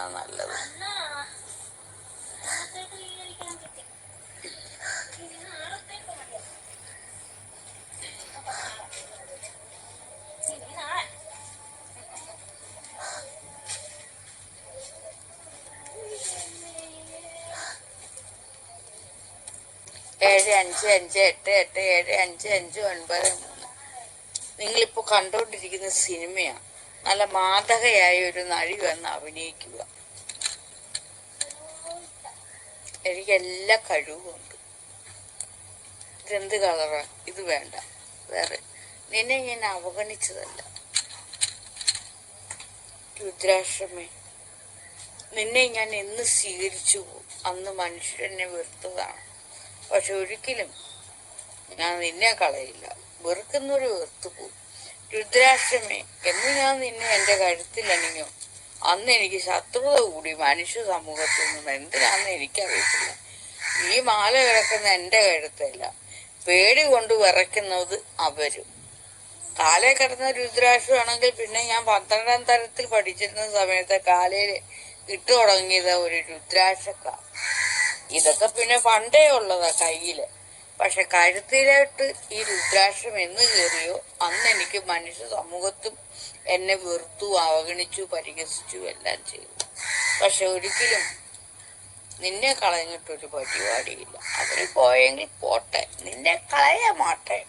ചെയ്യുന്നതാണ് നല്ലത്. ഏഴ് അഞ്ച് അഞ്ച് എട്ട് എട്ട് ഏഴ് അഞ്ച് അഞ്ച് 9 3. നിങ്ങളിപ്പോ കണ്ടുകൊണ്ടിരിക്കുന്ന സിനിമയാണ്. നല്ല മാതകയായ ഒരു നടി വന്ന് അഭിനയിക്കുക. എനിക്ക് എല്ലാ കഴിവുമുണ്ട്. ഇതെന്ത് കളറാ? ഇത് വേണ്ട. വേറെ നിന്നെ ഞാൻ അവഗണിച്ചതല്ല രുദ്രാക്ഷമേ. നിന്നെ ഞാൻ എന്ന് സ്വീകരിച്ചു അന്ന് മനുഷ്യരെന്നെ വെറുത്തതാണ്. പക്ഷെ ഒരിക്കലും ഞാൻ നിന്നെ കളയില്ല. വെറുക്കുന്നൊരു വെറുത്തു പോകും. രുദ്രാക്ഷമേ, എന്ന് ഞാൻ നിന്നെ എന്റെ കഴുത്തിൽ അണിഞ്ഞോ അന്ന് എനിക്ക് ശത്രുത കൂടി മനുഷ്യ സമൂഹത്തിൽ നിന്ന്. എന്തിനാന്ന് എനിക്കറിയത്തില്ല. ഈ മാല കിടക്കുന്ന എന്റെ കഴുത്തല്ല, പേടി കൊണ്ട് വിറയ്ക്കുന്നത് അവരും. കാലേ കിടന്ന രുദ്രാക്ഷമാണെങ്കിൽ പിന്നെ ഞാൻ 12ാം തരത്തിൽ പഠിച്ചിരുന്ന സമയത്ത് കാലയിൽ ഇട്ടു തുടങ്ങിയത് ഒരു രുദ്രാക്ഷക്ക. ഇതൊക്കെ പിന്നെ പണ്ടേ ഉള്ളതാ കയ്യില്. പക്ഷെ കഴുത്തിലോട്ട് ഈ രുദ്രാക്ഷം എന്ന് കയറിയോ അന്ന് എനിക്ക് മനുഷ്യ സമൂഹത്തും എന്നെ വെറുത്തു, അവഗണിച്ചു, പരിഹസിച്ചു, എല്ലാം ചെയ്തു. പക്ഷെ ഒരിക്കലും നിന്നെ കളഞ്ഞിട്ടൊരു പരിപാടിയില്ല. അവര് പോയെങ്കിൽ പോട്ടെ, നിന്നെ കളയാൻ മാട്ടെ.